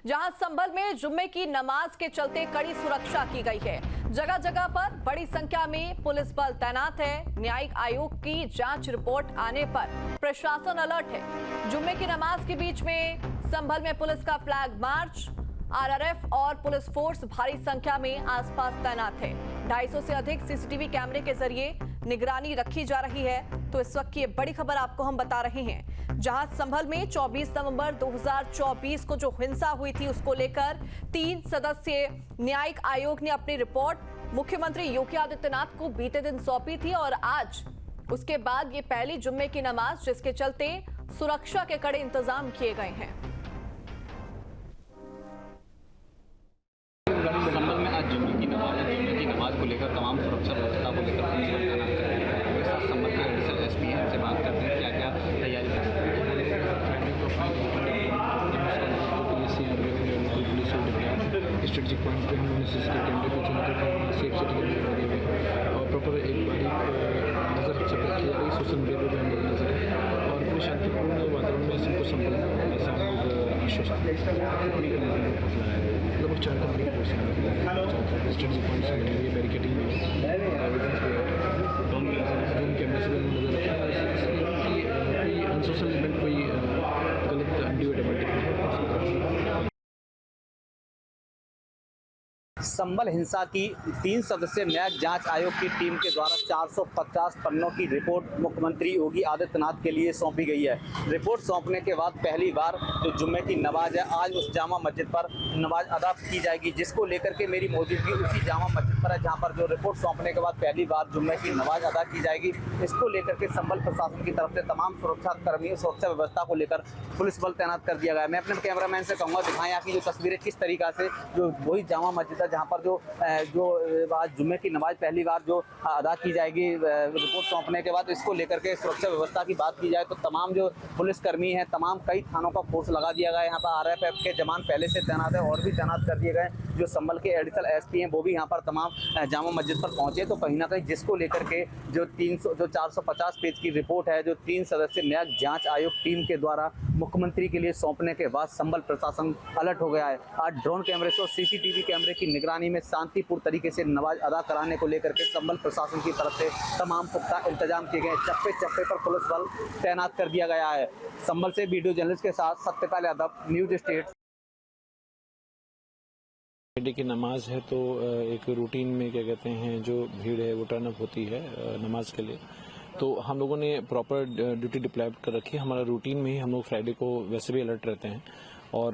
जहां संभल में जुम्मे की नमाज के चलते कड़ी सुरक्षा की गई है। जगह जगह पर बड़ी संख्या में पुलिस बल तैनात है। न्यायिक आयोग की जांच रिपोर्ट आने पर प्रशासन अलर्ट है। जुम्मे की नमाज के बीच में संभल में पुलिस का फ्लैग मार्च, आरआरएफ और पुलिस फोर्स भारी संख्या में आसपास तैनात है। 250 से अधिक सीसीटीवी कैमरे के जरिए निगरानी रखी जा रही है। तो इस वक्त की बड़ी खबर आपको हम बता रहे हैं, जहां संभल में 24 नवंबर 2024 को जो हिंसा हुई थी उसको लेकर 3 सदस्यीय न्यायिक आयोग ने अपनी रिपोर्ट मुख्यमंत्री योगी आदित्यनाथ को बीते दिन सौंपी थी और आज उसके बाद ये पहली जुम्मे की नमाज, जिसके चलते सुरक्षा के कड़े इंतजाम किए गए हैं। संभल में आज जुम्मे की नमाज को लेकर तमाम सुरक्षा व्यवस्था को लेकर पुलिस बल तैनात कर दिया गया है। साथ संभल के एडिशनल एसपी हैं, उनसे बात करते हैं क्या क्या तैयारी कर रहे हैं। स्ट्रेटजिक पॉइंट पे हम लोगों ने सीसीटीवी कैमरे को चुनकर सेफ सिटी के लिए लगे हुए और प्रॉपर एक बड़ी नज़र सब रखी जा रही है। सोशल मीडिया पर भी हम लोग नजर है और पूरे शांतिपूर्ण वातावरण में सबको संभल ऐसा हम लोग आश्वस्त लगभग 4 घंटे स्ट्रेटजिक पॉइंट से लगी हुई है, बैरिकेडिंग ड्रोन कैमरे से नजर रखा कोई अनसोशल इवेंट, कोई गलत अनड्यू एडवांटेज। संभल हिंसा की 3 सदस्यीय न्यायिक जांच आयोग की टीम के द्वारा 450 पन्नों की रिपोर्ट मुख्यमंत्री योगी आदित्यनाथ के लिए सौंपी गई है। रिपोर्ट सौंपने के बाद पहली बार जो जुम्मे की नमाज है, आज उस जामा मस्जिद पर नमाज अदा की जाएगी, जिसको लेकर के मेरी मौजूदगी उसी जामा मस्जिद पर है, जहां पर जो रिपोर्ट सौंपने के बाद पहली बार जुम्मे की नमाज अदा की जाएगी। इसको लेकर के संभल प्रशासन की तरफ से तमाम सुरक्षा कर्मियों, सुरक्षा व्यवस्था को लेकर पुलिस बल तैनात कर दिया गया है। मैं अपने कैमरामैन से कहूँगा दिखाएं यहाँ की जो तस्वीरें किस तरीका से जो वही जामा मस्जिद है जहाँ पर जो आज जुम्मे की नमाज पहली बार जो अदा की जाएगी रिपोर्ट सौंपने के बाद, इसको लेकर के सुरक्षा व्यवस्था की बात की जाए तो तमाम जो पुलिसकर्मी हैं, तमाम कई थानों का फोर्स लगा दिया गया है। यहाँ पर आरआरएफ के जवान पहले से तैनात है और भी तैनात कर दिए गए। जो संभल के एडिशनल एसपी हैं वो भी यहाँ पर तमाम जामा मस्जिद पर पहुंचे। तो कहीं ना कहीं जिसको लेकर के जो 450 पेज की रिपोर्ट है, जो 3 सदस्यीय न्यायिक जाँच आयोग टीम के द्वारा मुख्यमंत्री के लिए सौंपने के बाद संभल प्रशासन अलर्ट हो गया है। आज ड्रोन कैमरे से और सीसीटीवी कैमरे की निगरानी में शांतिपूर्ण तरीके से नमाज अदा कराने को लेकर के संभल प्रशासन की तरफ से तमाम पुख्ता इंतजाम किए गए। चप्पे चप्पे पर पुलिस बल तैनात कर दिया गया है। संभल से वीडियो जर्नलिस्ट के साथ Satyapal Yadav, news state. Friday की नमाज है तो एक रूटीन में क्या कहते हैं जो भीड़ है वो टर्न अप होती है नमाज के लिए। तो हम लोगों ने प्रॉपर ड्यूटी डिप्लॉय कर रखी है। हमारा रूटीन में ही हम लोग फ्राइडे को वैसे भी अलर्ट रहते हैं और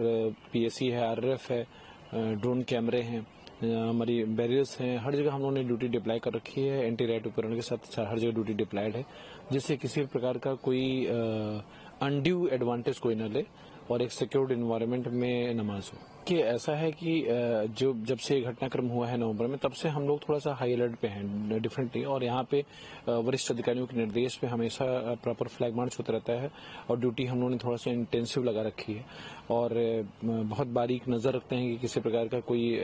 पीएसी है, आरआरएफ है, ड्रोन कैमरे हैं, हमारी बैरियर्स हैं, हर जगह हम लोगों ने ड्यूटी डिप्लॉय कर रखी है। एंटी राइट उपकरण के साथ हर जगह ड्यूटी डिप्लॉयड है, जिससे किसी प्रकार का कोई अनड्यू एडवांटेज कोई न ले और एक सिक्योर्ड एनवायरनमेंट में नमाज हो। कि ऐसा है कि जो जब से घटनाक्रम हुआ है नवंबर में, तब से हम लोग थोड़ा सा हाई अलर्ट पे हैं डिफरेंटली, और यहाँ पे वरिष्ठ अधिकारियों के निर्देश पे हमेशा प्रॉपर फ्लैग मार्च होता रहता है और ड्यूटी हम लोगों ने थोड़ा सा इंटेंसिव लगा रखी है और बहुत बारीक नजर रखते हैं कि किसी प्रकार का कोई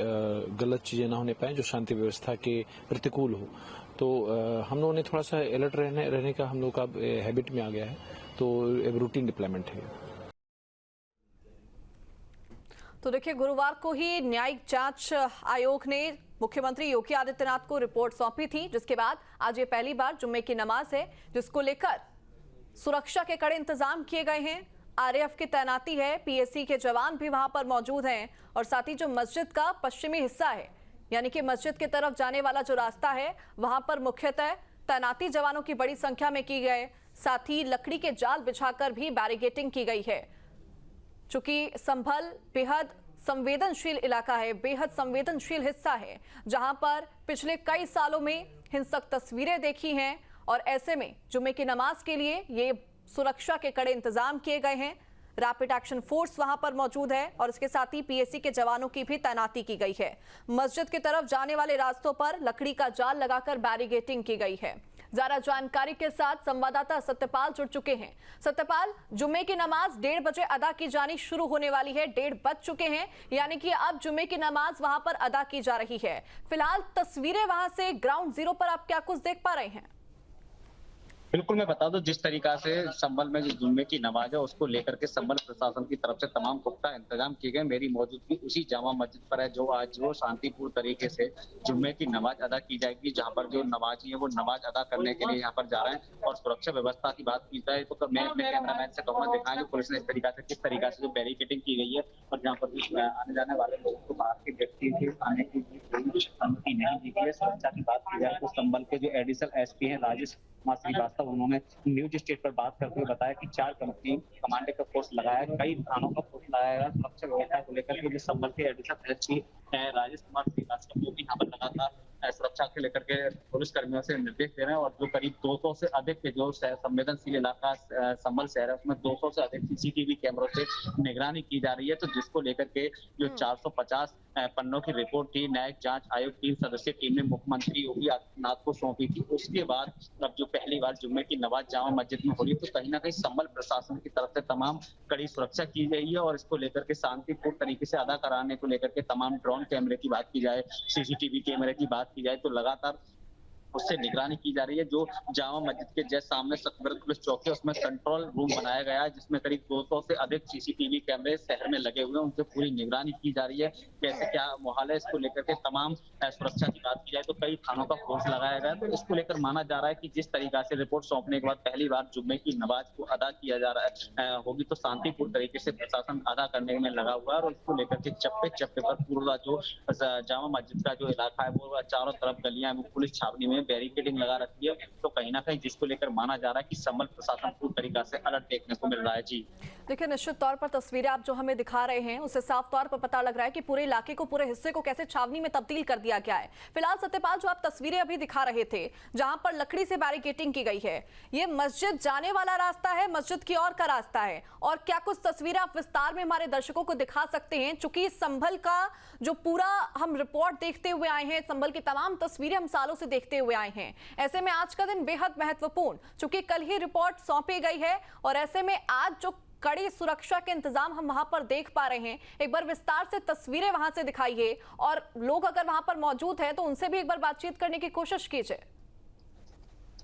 गलत चीजें ना होने पाए जो शांति व्यवस्था के प्रतिकूल हो। तो हम लोगों ने थोड़ा सा अलर्ट रहने का हम लोग का हैबिट में आ गया है, तो रूटीन डिप्लॉयमेंट है। तो देखिए, गुरुवार को ही न्यायिक जांच आयोग ने मुख्यमंत्री योगी आदित्यनाथ को रिपोर्ट सौंपी थी, जिसके बाद आज ये पहली बार जुम्मे की नमाज है, जिसको लेकर सुरक्षा के कड़े इंतजाम किए गए हैं। आरआरएफ की तैनाती है, पीएसी के जवान भी वहां पर मौजूद हैं और साथ ही जो मस्जिद का पश्चिमी हिस्सा है, यानी कि मस्जिद की तरफ जाने वाला जो रास्ता है, वहां पर मुख्यतः तैनाती जवानों की बड़ी संख्या में की गई। साथ ही लकड़ी के जाल बिछाकर भी बैरिकेडिंग की गई है। चूंकि संभल बेहद संवेदनशील इलाका है, बेहद संवेदनशील हिस्सा है, जहां पर पिछले कई सालों में हिंसक तस्वीरें देखी हैं और ऐसे में जुम्मे की नमाज के लिए ये सुरक्षा के कड़े इंतजाम किए गए हैं। रैपिड एक्शन फोर्स वहां पर मौजूद है और इसके साथ ही पीएसी के जवानों की भी तैनाती की गई है। मस्जिद की तरफ जाने वाले रास्तों पर लकड़ी का जाल लगाकर बैरिकेडिंग की गई है। ज्यादा जानकारी के साथ संवाददाता सत्यपाल जुड़ चुके हैं। सत्यपाल, जुम्मे की नमाज 1:30 बजे अदा की जानी शुरू होने वाली है। 1:30 बज चुके हैं, यानी कि अब जुम्मे की नमाज वहां पर अदा की जा रही है। फिलहाल तस्वीरें वहां से ग्राउंड जीरो पर आप क्या कुछ देख पा रहे हैं? बिल्कुल, मैं बता दूं जिस तरीका से संभल में जो जुम्मे की नमाज है उसको लेकर के संभल प्रशासन की तरफ से तमाम पुख्ता इंतजाम किए गए। मेरी मौजूदगी उसी जामा मस्जिद पर है जो आज वो शांतिपूर्ण तरीके से जुम्मे की नमाज अदा की जाएगी, जहां पर जो नमाजी है वो नमाज अदा करने के लिए यहाँ पर जा रहे हैं। और सुरक्षा व्यवस्था की बात की जाए तो मैं अपने कैमरामैन से कहूंगा दिखाएं जो पुलिस ने इस तरीका से किस तरीका से जो बैरिकेडिंग की गई है और जहाँ पर आने जाने वाले लोगों को बाहर के व्यक्ति के आने की कोई अनुमति नहीं दी गई है। सुरक्षा की बात की जाए तो संभल के जो एडिशनल एसपी हैं राजेश कुमार श्रीवास्तव, उन्होंने न्यूज स्टेट पर बात करते हुए बताया कि 4 कंपनी कमांडर का फोर्स लगाया है, कई थानों का फोर्स लगाया गया सुरक्षा व्यवस्था को लेकर के। जो संभल के एडिशनल एसपी राजेश कुमार श्रीवास्तव जो भी यहाँ पर लगातार सुरक्षा को लेकर के पुलिस कर्मियों से निर्देश दे रहे हैं। और जो करीब 200 से अधिक के जो संवेदनशील इलाका संभल शहर है उसमें 200 से अधिक सीसीटीवी कैमरों से निगरानी की जा रही है। तो जिसको लेकर के जो 450 पन्नों की रिपोर्ट थी न्यायिक जांच आयोग 3 सदस्यीय टीम ने मुख्यमंत्री योगी आदित्यनाथ को सौंपी थी। उसके बाद अब जो पहली बार जुम्मे की नमाज जामा मस्जिद में हो रही है तो कहीं ना कहीं संभल प्रशासन की तरफ से तमाम कड़ी सुरक्षा की गई है। और इसको लेकर के शांतिपूर्ण तरीके से अदा कराने को लेकर के तमाम ड्रोन कैमरे की बात की जाए, सीसीटीवी कैमरे की बात की जाए तो लगातार उससे निगरानी की जा रही है। जो जामा मस्जिद के जस्ट सामने सकबरत पुलिस चौकी है उसमें कंट्रोल रूम बनाया गया है जिसमें करीब 200 से अधिक सीसीटीवी कैमरे शहर में लगे हुए हैं, उनसे पूरी निगरानी की जा रही है कैसे क्या माहौल है। इसको लेकर के तमाम सुरक्षा की बात की जाए तो कई थानों का फोर्स लगाया गया है। तो इसको लेकर माना जा रहा है कि जिस तरीका से रिपोर्ट सौंपने के बाद पहली बार जुम्मे की नमाज को अदा किया जा रहा है होगी तो शांतिपूर्ण तरीके से प्रशासन अदा करने में लगा हुआ है। और इसको लेकर के चप्पे चप्पे पर पूरा जो जामा मस्जिद का जो इलाका है वो चारों तरफ गलियां पुलिस छावनी में बैरिकेडिंग लगा रखी है। तो कहीं ना कहीं जिसको लेकर माना जा रहा है कि संभल प्रशासन पूरी तरीका से अलर्ट देखने को मिल रहा है। जी देखिए, निश्चित तौर पर तस्वीरें आप जो हमें दिखा रहे हैं उससे साफ तौर पर पता लग रहा है कि पूरे इलाके को, पूरे हिस्से को कैसे छावनी में तब्दील कर दिया गया है। फिलहाल सत्यपाल, जो आप तस्वीरें अभी दिखा रहे थे जहां पर लकड़ी से बैरिकेडिंग की गई है, ये मस्जिद जाने वाला रास्ता है, मस्जिद की ओर का रास्ता है? और क्या कुछ तस्वीरें आप विस्तार में हमारे दर्शकों को दिखा सकते हैं? चूंकि संभल का जो पूरा हम रिपोर्ट देखते हुए आए हैं, संभल की तमाम तस्वीरें हम सालों से देखते हुए आए हैं, ऐसे में आज का दिन बेहद महत्वपूर्ण, चूंकि कल ही रिपोर्ट सौंपी गई है और ऐसे में आज जो कड़ी सुरक्षा के इंतजाम हम वहां पर देख पा रहे हैं, एक बार विस्तार से तस्वीरें वहां से दिखाइए और लोग अगर वहां पर मौजूद हैं तो उनसे भी एक बार बातचीत करने की कोशिश कीजिए।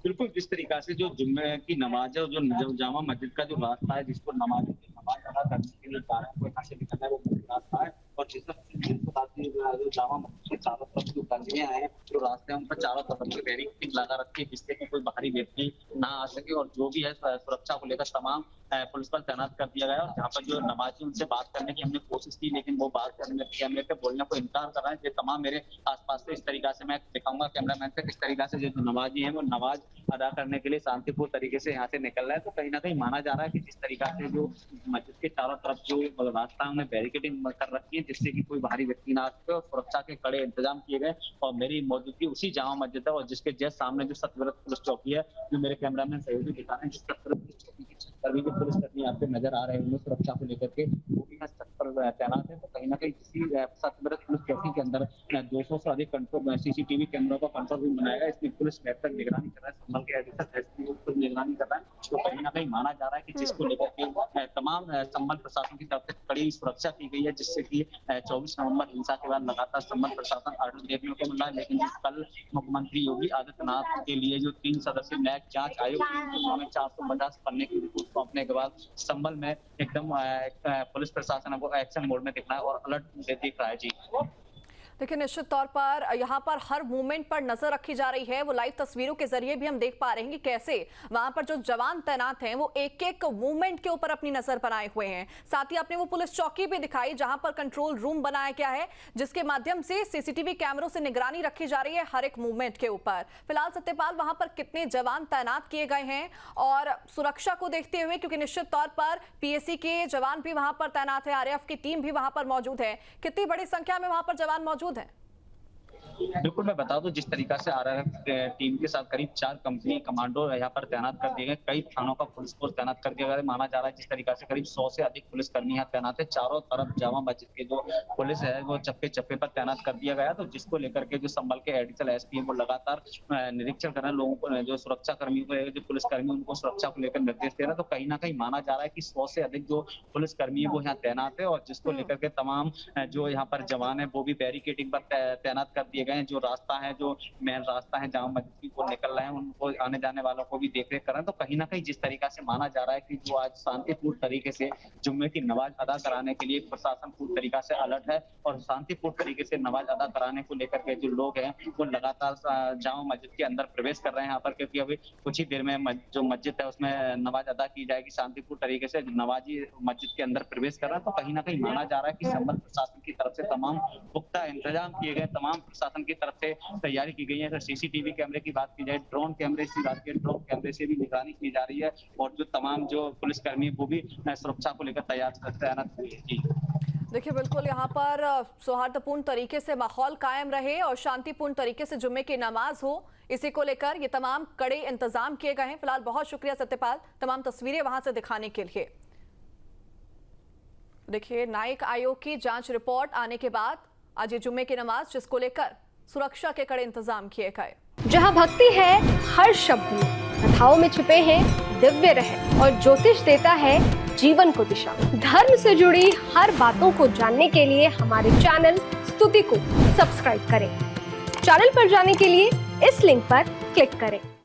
बिल्कुल, जिस तरीका से जो जुम्मे की नमाज है और जो जामा मस्जिद का जो रास्ता है जिसको नमाज अदा करने के लिए जा रहे हैं यहाँ से निकलना है वो मुख्य रास्ता है। और जिसके साथ ही जो जामा मस्जिद के चारों तरफ जो गलियां हैं जो रास्ते हैं उन पर चारों तरफ से बैरिकेडिंग लगा रखी है जिससे कि कोई बाहरी व्यक्ति ना आ सके। और जो भी है सुरक्षा को लेकर तमाम पुलिस बल तैनात कर दिया गया। और जहाँ पर जो नमाजी उनसे बात करने की हमने कोशिश की लेकिन वो बात करने कैमरे पे बोलने को इनकार कर रहे हैं। ये तमाम मेरे आसपास से इस तरीका से मैं दिखाऊंगा कैमरामैन से किस तरीका से जो नमाजी है वो नमाज अदा करने के लिए शांतिपूर्ण तरीके से यहाँ से निकल रहा है। तो कहीं ना कहीं माना जा रहा है कि जिस तरीका से जो मस्जिद के चारों तरफ जो रास्ता है उन्हें बैरिकेडिंग कर रखी है जिससे कि कोई बाहरी व्यक्ति ना आ सके और सुरक्षा के कड़े इंतजाम किए गए। और मेरी मौजूदगी उसी जामा मस्जिद है और जिसके जस्ट सामने जो सतविरत पुलिस चौकी है जो मेरे कैमरामैन सहयोगी दिखा रहे हैं, जिस सतविरत पुलिस चौकी की छत पर भी जो पुलिसकर्मी आपको नजर आ रहे हैं उन्हें सुरक्षा को लेकर के वो भी छत पर तैनात है। तो कहीं ना कहीं इसी सतविरत पुलिस चौकी के अंदर 200 से अधिक कंट्रोल सीसीटीवी कैमरों का कंट्रोल रूम बनाया गया। इसमें पुलिस बेहतर निगरानी कर रहा है, संभल के एडिशनल एसपी खुद निगरानी कर रहा है। तो कहीं ना कहीं माना जा रहा है कि जिसको लेकर के तमाम संभल प्रशासन की तरफ से कड़ी सुरक्षा की गई है जिससे कि 24 नवंबर हिंसा के बाद लगातार संभल प्रशासन अलर्ट देखने को मिला है। लेकिन कल मुख्यमंत्री योगी आदित्यनाथ के लिए जो 3 सदस्यीय न्यायिक जांच आयोग 450 पन्ने की रिपोर्ट सौंपने के बाद संभल में एकदम पुलिस प्रशासन को एक्शन मोड में दिख रहा है और अलर्ट दिख रहा है। जी देखिए, निश्चित तौर पर यहाँ पर हर मूवमेंट पर नजर रखी जा रही है। वो लाइव तस्वीरों के जरिए भी हम देख पा रहे हैं कि कैसे वहां पर जो जवान तैनात हैं वो एक एक मूवमेंट के ऊपर अपनी नजर बनाए हुए हैं। साथ ही आपने वो पुलिस चौकी भी दिखाई जहां पर कंट्रोल रूम बनाया गया है जिसके माध्यम से सीसीटीवी कैमरों से निगरानी रखी जा रही है हर एक मूवमेंट के ऊपर। फिलहाल सत्यपाल, वहां पर कितने जवान तैनात किए गए हैं और सुरक्षा को देखते हुए, क्योंकि निश्चित तौर पर पीएसी के जवान भी वहां पर तैनात है, आरएएफ की टीम भी वहां पर मौजूद है, कितनी बड़ी संख्या में वहां पर जवान मौजूद है? बिल्कुल, मैं बता दूं जिस तरीका से आरआरएफ टीम के साथ करीब 4 कंपनी कमांडो यहाँ पर तैनात कर दिए गए, कई थानों का पुलिस फोर्स तैनात कर दिया गया। माना जा रहा है जिस तरीका से करीब 100 से अधिक पुलिसकर्मी यहाँ तैनात है। चारों तरफ जामा मस्जिद के जो पुलिस है वो चप्पे चप्पे पर तैनात कर दिया गया। तो जिसको लेकर के जो संभल के एडिशनल एसपी है वो लगातार निरीक्षण कर रहे हैं, लोगों को जो सुरक्षा कर्मियों को जो पुलिसकर्मी उनको सुरक्षा को लेकर निर्देश दे रहे हैं। तो कहीं ना कहीं माना जा रहा है कि 100 से अधिक जो पुलिसकर्मी है वो यहाँ तैनात है और जिसको लेकर के तमाम जो यहाँ पर जवान है वो भी बैरिकेडिंग पर तैनात कर दिए किए गए हैं। जो रास्ता है, जो मेन रास्ता है जामा मस्जिद की वो निकल रहे हैं, उनको आने जाने वालों को भी देख रेख कर रहे हैं। तो कहीं ना कहीं जिस तरीका से माना जा रहा है कि जो आज शांतिपूर्ण तरीके से जुम्मे की नमाज अदा कराने के लिए प्रशासन पूरी तरीका से अलर्ट है और शांतिपूर्ण तरीके से नमाज अदा कराने को लेकर के जो लोग हैं वो लगातार जामा मस्जिद के अंदर प्रवेश कर रहे हैं यहाँ पर, क्योंकि अभी कुछ ही देर में जो मस्जिद है उसमें नमाज अदा की जाएगी। शांतिपूर्ण तरीके से नमाजी मस्जिद के अंदर प्रवेश कर रहे हैं। तो कहीं ना कहीं माना जा रहा है कि संबंध प्रशासन की तरफ से तमाम पुख्ता इंतजाम किए गए, तमाम प्रशासन की तरफ से तैयारी की गई है। सीसीटीवी कैमरे की बात की जाए, ड्रोन कैमरे की बात की, ड्रोन कैमरे से भी निगरानी की जा रही है और जो तमाम जो पुलिसकर्मी वो भी सुरक्षा को लेकर तैनात हुए हैं। जी देखिए, बिल्कुल यहाँ पर सौहार्दपूर्ण तरीके से माहौल कायम रहे और शांतिपूर्ण तरीके से जुम्मे की नमाज हो, इसी को लेकर ये तमाम कड़े इंतजाम किए गए हैं। फिलहाल बहुत शुक्रिया सत्यपाल, तमाम तस्वीरें वहां से दिखाने के लिए। देखिए, न्यायिक आयोग की जांच रिपोर्ट आने के बाद आज ये जुम्मे की नमाज, जिसको लेकर सुरक्षा के कड़े इंतजाम किए गए। जहां भक्ति है हर शब्द में, कथाओं में छिपे हैं दिव्य रहस्य और ज्योतिष देता है जीवन को दिशा। धर्म से जुड़ी हर बातों को जानने के लिए हमारे चैनल स्तुति को सब्सक्राइब करें। चैनल पर जाने के लिए इस लिंक पर क्लिक करें।